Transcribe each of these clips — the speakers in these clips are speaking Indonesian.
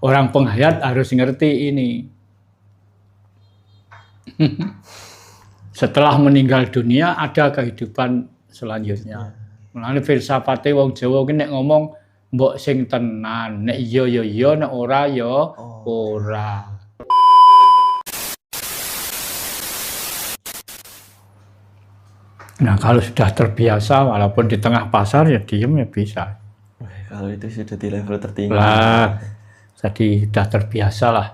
Orang penghayat harus ngerti ini. Setelah meninggal dunia ada kehidupan selanjutnya. Mulane filsafate wong Jawa ki nek ngomong mbok sing tenan, nek iya ya iya, nek ora ya ora. Nah, kalau sudah terbiasa walaupun di tengah pasar ya diem ya bisa. Kalau itu sudah di level tertinggi. Lah, jadi sudah terbiasa lah.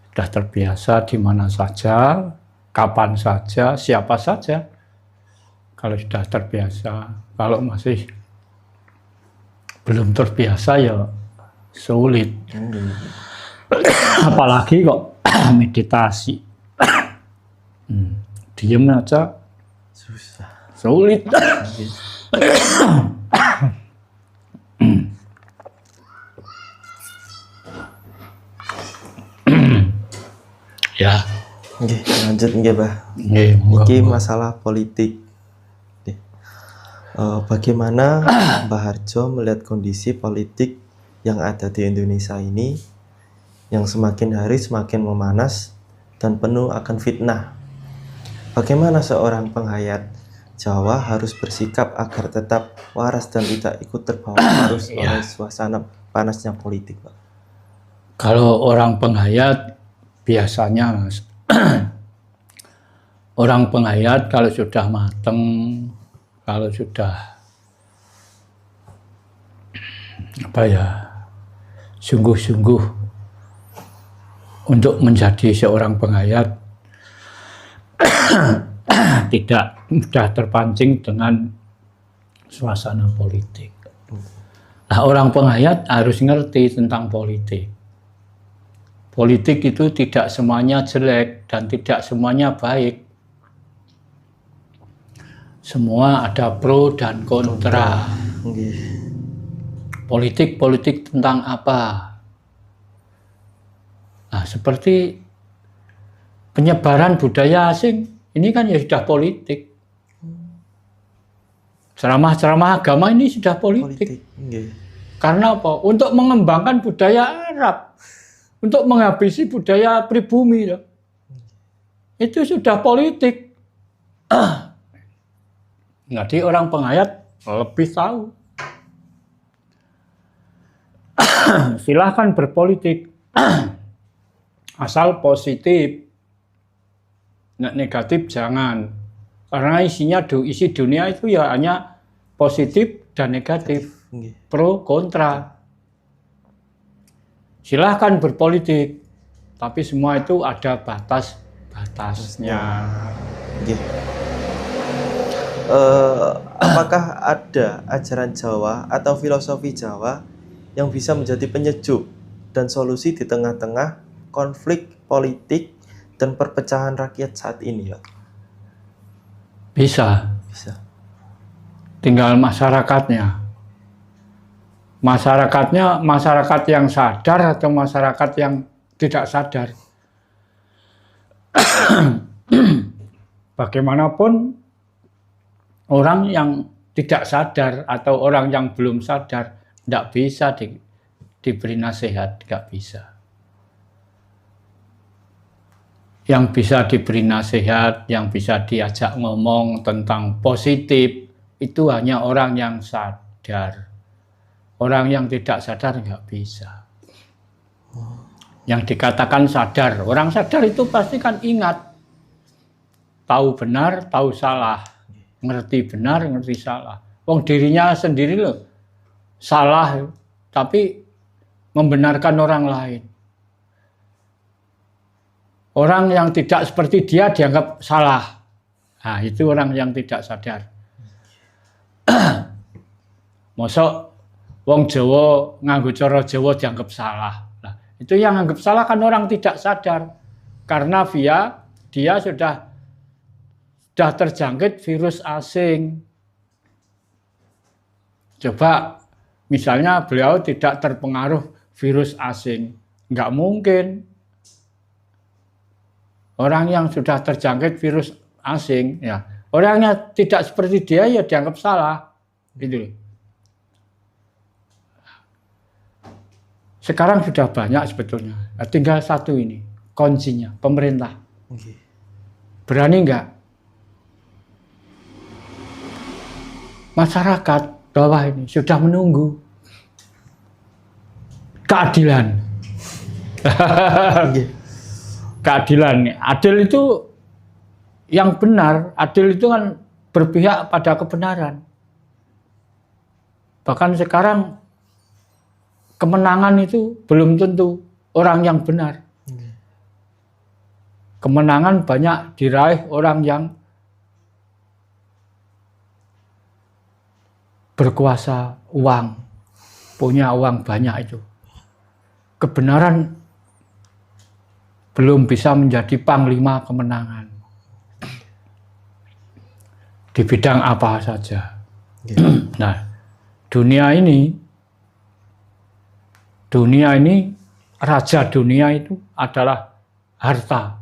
Sudah terbiasa di mana saja, kapan saja, siapa saja. Kalau sudah terbiasa, kalau masih belum terbiasa ya sulit. Apalagi kok meditasi. Diem aja Susah. sulit. Ya. Nggih, lanjut nggih, Mbah. Nggih, Iki masalah politik. Bagaimana Mbah Harjo melihat kondisi politik yang ada di Indonesia ini yang semakin hari semakin memanas dan penuh akan fitnah? Bagaimana seorang penghayat Jawa harus bersikap agar tetap waras dan tidak ikut terbawa arus oleh suasana panasnya politik, Pak? Kalau orang penghayat biasanya orang penghayat kalau sudah mateng, kalau sudah sungguh-sungguh untuk menjadi seorang penghayat tidak mudah terpancing dengan suasana politik. Nah, orang penghayat harus ngerti tentang politik. Politik itu tidak semuanya jelek dan tidak semuanya baik. Semua ada pro dan kontra. Politik tentang apa? Nah, seperti penyebaran budaya asing, ini kan ya sudah politik. Ceramah-ceramah agama ini sudah politik. Karena apa? Untuk mengembangkan budaya Arab. Untuk menghabisi budaya pribumi. Itu sudah politik. Jadi orang penghayat lebih tahu. Silahkan berpolitik. Asal positif. Negatif jangan. Karena isi dunia itu ya hanya positif dan negatif. Pro, kontra. Silahkan berpolitik. Tapi semua itu ada batasnya. Apakah ada ajaran Jawa atau filosofi Jawa yang bisa menjadi penyejuk dan solusi di tengah-tengah konflik politik dan perpecahan rakyat saat ini, Pak? Bisa. Tinggal masyarakatnya. Masyarakat yang sadar atau masyarakat yang tidak sadar. Bagaimanapun orang yang tidak sadar atau orang yang belum sadar tidak bisa diberi nasihat, tidak bisa. Yang bisa diberi nasihat, yang bisa diajak ngomong tentang positif, itu hanya orang yang sadar. Orang yang tidak sadar nggak bisa. Yang dikatakan sadar, orang sadar itu pasti kan ingat. Tahu benar, tahu salah. Ngerti benar, ngerti salah. Wong dirinya sendiri loh salah, tapi membenarkan orang lain. Orang yang tidak seperti dia dianggap salah. Nah, itu orang yang tidak sadar. Mosok wong Jawa nganggo cara Jawa dianggap salah. Nah, itu yang anggap salah kan orang tidak sadar. Karena dia sudah terjangkit virus asing. Coba misalnya beliau tidak terpengaruh virus asing. Nggak mungkin. Orang yang sudah terjangkit virus asing, ya orangnya tidak seperti dia ya dianggap salah. Gitu. Sekarang sudah banyak sebetulnya. Nah, tinggal satu ini, kuncinya, pemerintah. Nggih. Berani enggak? Masyarakat bawah ini sudah menunggu keadilan. Nggih. Keadilan. Adil itu yang benar. Adil itu kan berpihak pada kebenaran. Bahkan sekarang kemenangan itu belum tentu orang yang benar. Kemenangan banyak diraih orang yang berkuasa, uang, punya uang banyak itu. Kebenaran belum bisa menjadi panglima kemenangan. Di bidang apa saja. Nah, dunia ini, raja dunia itu adalah harta.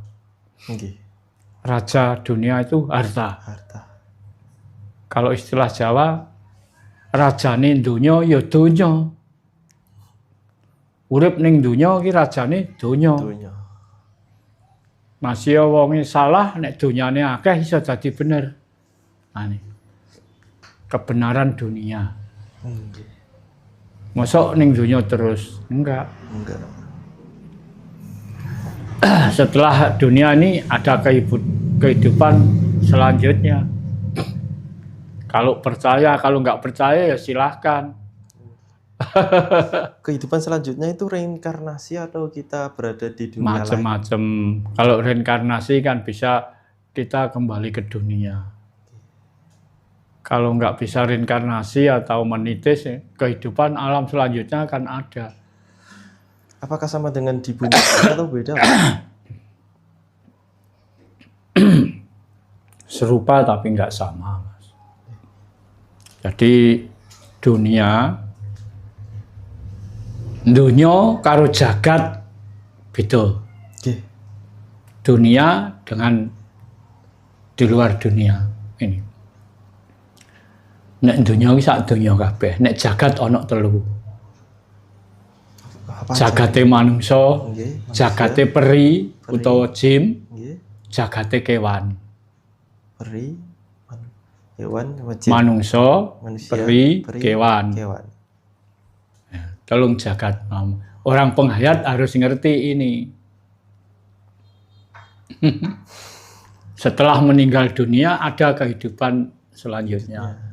Raja dunia itu harta. Kalau istilah Jawa, rajane donya ya donya. Urip ning donya iki rajane donya. Masih wonge salah nek donyane akeh iso dadi bener. Nah, ini. Kebenaran dunia. Mosok ning donya terus? Enggak. Setelah dunia ini ada kehidupan selanjutnya. Kalau percaya, kalau nggak percaya ya silahkan. Kehidupan selanjutnya itu reinkarnasi atau kita berada di dunia macam-macam. Kalau reinkarnasi kan bisa kita kembali ke dunia. Kalau nggak bisa reinkarnasi atau menitis, kehidupan alam selanjutnya akan ada. Apakah sama dengan di bumi atau beda? Serupa tapi nggak sama, Mas. Jadi dunia karo jagat beda. Dunia dengan di luar dunia ini. Nek dunia iki sak donya kabeh, nek jagat ana telu. Jagate manungsa, jagate peri utawa jin, jagate kewan. Peri, hewan, manungsa, peri, kewan. Ya, tolong jagat. Orang penghayat harus ngerti ini. Setelah meninggal dunia ada kehidupan selanjutnya.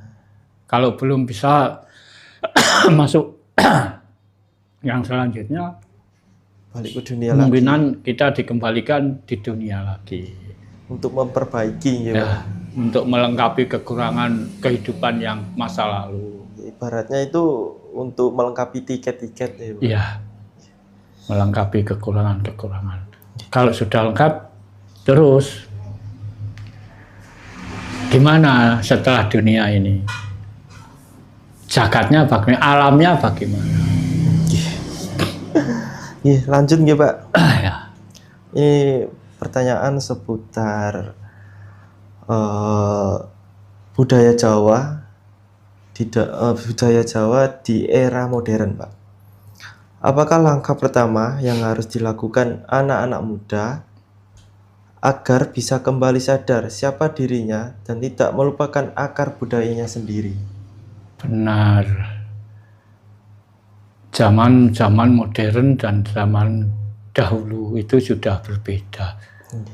Kalau belum bisa masuk yang selanjutnya, balik ke dunia kemungkinan lagi. Kita dikembalikan di dunia lagi. Untuk memperbaiki, ya, untuk melengkapi kekurangan kehidupan yang masa lalu. Ibaratnya itu untuk melengkapi tiket-tiket. Ya, melengkapi kekurangan-kekurangan. Kalau sudah lengkap, terus gimana setelah dunia ini? Jagatnya bagaimana? Alamnya bagaimana? Lanjut nggih, Pak. Ya. Ini pertanyaan seputar budaya Jawa di era modern, Pak. Apakah langkah pertama yang harus dilakukan anak-anak muda agar bisa kembali sadar siapa dirinya dan tidak melupakan akar budayanya sendiri? Benar. Zaman modern dan zaman dahulu itu sudah berbeda.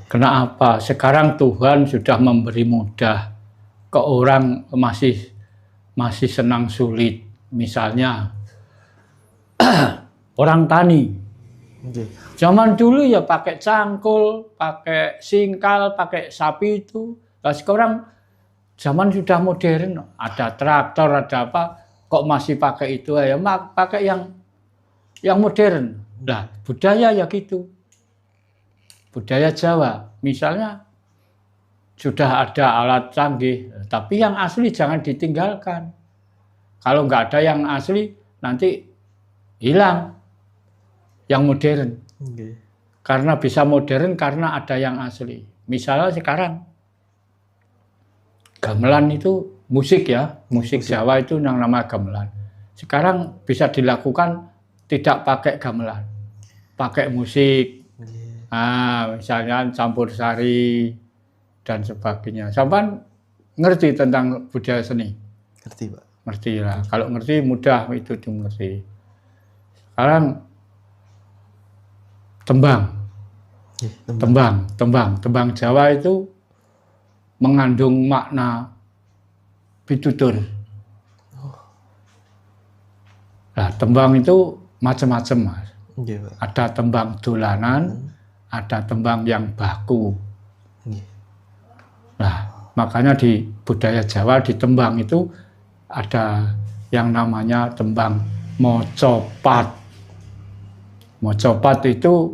Kenapa? Sekarang Tuhan sudah memberi mudah ke orang masih senang sulit. Misalnya orang tani. Zaman dulu ya pakai cangkul, pakai singkal, pakai sapi itu. Nah, sekarang zaman sudah modern, ada traktor, ada apa, kok masih pakai itu ya, pakai yang modern. Nah, budaya ya gitu. Budaya Jawa, misalnya sudah ada alat canggih, tapi yang asli jangan ditinggalkan. Kalau nggak ada yang asli, nanti hilang yang modern. Karena bisa modern karena ada yang asli. Misalnya sekarang gamelan itu musik ya, musik Jawa itu yang nama gamelan. Sekarang bisa dilakukan tidak pakai gamelan, pakai musik. Nggih. Misalnya campur sari dan sebagainya. Sampean ngerti tentang budaya seni? Ngerti, Pak. Ngerti lah. Kalau ngerti mudah itu dimengerti. Sekarang Nggih, tembang Jawa itu mengandung makna pitutur. Nah, tembang itu macam-macam, Mas. Nggih, Pak. Ada tembang dolanan, ada tembang yang baku. Nggih. Nah, makanya di budaya Jawa di tembang itu ada yang namanya tembang mocopat. Mocopat itu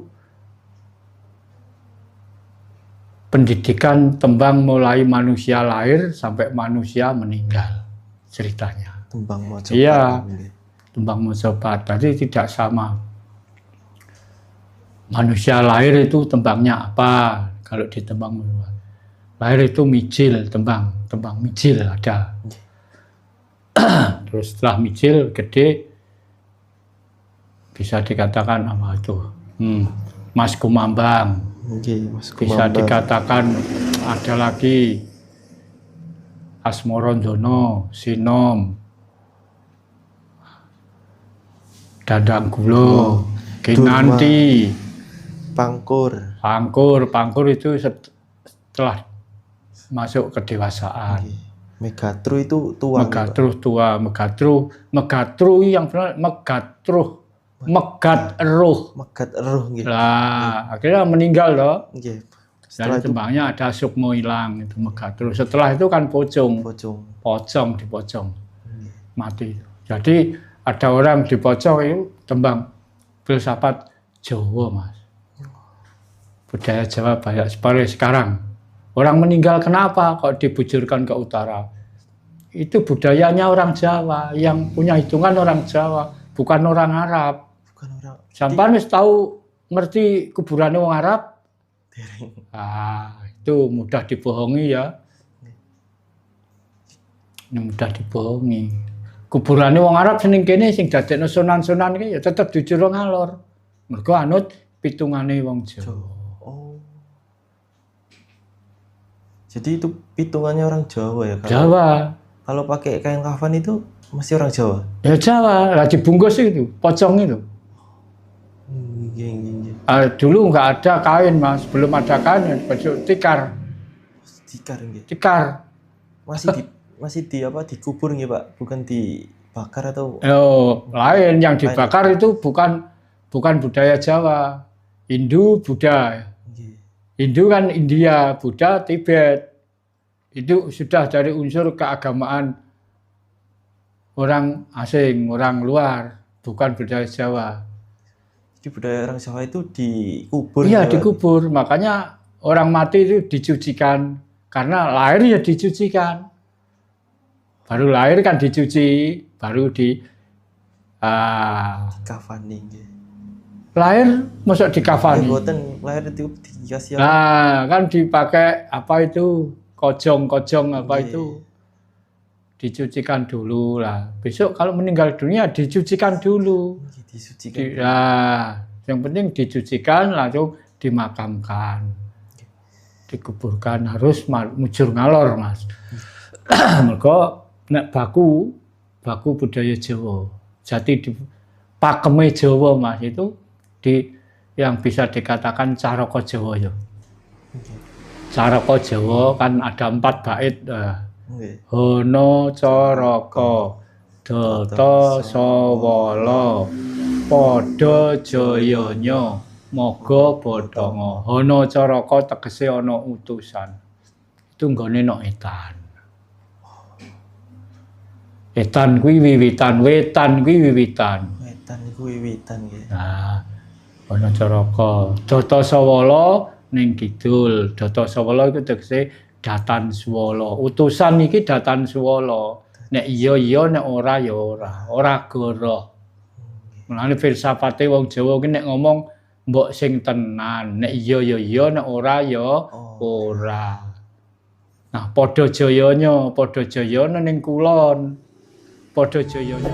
pendidikan tembang mulai manusia lahir sampai manusia meninggal ceritanya. Tembang mocopat. Iya. Nggih. Tembang mocopat tadi tidak sama. Manusia lahir itu tembangnya apa? Kalau di tembang mocopat. Lahir itu mijil, tembang mijil ada. Terus setelah mijil gede bisa dikatakan apa itu? Mas Kumambang. Nggih, Mas Bisa Kumambang. dikatakan ada lagi Asmorondono, Sinom, Dandang Gulo, Kinanti, Pangkur. Pangkur itu setelah masuk kedewasaan. Nggih. Megatru itu tua. Megatruh tua, Megatruh yang benar Megat Eruh. Megat Eruh nggih. Lah, akhirnya meninggal loh. Nggih. Dan Setelah itu tembangnya ada Sukmo Ilang itu Megatruh. Setelah itu kan pocong di pocong. Mati. Jadi ada orang di pocong itu tembang filsafat Jawa, Mas. Budaya Jawa banyak seperti sekarang. Orang meninggal kenapa kok dibujurkan ke utara? Itu budayanya orang Jawa, yang punya hitungan orang Jawa, bukan orang Arab. bukan orang Sampai wis tahu ngerti kuburannya orang Arab? dereng. Itu mudah dibohongi ya. Ini mudah dibohongi. Kuburannya orang Arab seneng kene sing dadekno sunan-sunan iki ya tetep jujur ngalor. Mergo anut pitungane wong Jawa. Oh. Jadi itu hitungannya orang Jawa ya? Jawa. Kalau pakai kain kafan itu masih orang Jawa? Ya Jawa, lah dibungkus itu, pocong itu. Nggih. Dulu nggak ada kain, Mas. Belum ada kain, baju tikar. Tikar nggih. Tikar. Masih dikubur nggih, Pak? Bukan dibakar atau? Lain yang dibakar itu bukan budaya Jawa. Hindu, Buddha. Nggih. Hindu kan India, Buddha Tibet. Itu sudah dari unsur keagamaan orang asing, orang luar, bukan budaya Jawa. Jadi budaya orang Jawa itu dikubur. Iya, ya, dikubur. Makanya orang mati itu dicucikan. Karena lahir ya dicucikan. Baru lahir kan dicuci, baru kafani nggih. lahir masuk dikafani. Mboten lahir itu dikasih Kan dipakai apa itu? Kojong apa itu? Dicucikan dulu lah. Besok kalau meninggal dunia dicucikan dulu. disucikan. Yang penting dicucikan langsung dimakamkan. Dikuburkan harus mujur ngalor, Mas. Mergo nek baku budaya Jawa. Jadi di pakeme Jawa, Mas, itu yang bisa dikatakan caraka Jawa ya. Caraka Jawa kan ada 4 bait. Hono Caraka Data Sawala Padha Jayanya Maga Bathanga. Hono Caraka tegese ana utusan. Itu nggone nok etan. Etan kuwi wiwitan, wetan kuwi wiwitan. Wetan iku wiwitan nggih. Hono Caraka Data Sawala ning kidul. Data Sawala iku tegese Datan Swala. Utusan iki Datan Swala. Nek iya nek ora ya ora goroh. Mulane filsafate wong Jawa ki nek ngomong mbok sing tenan, nek iya ya iya, nek ora ya ora. Nah, padha jayanya ning kulon. Padha jayanya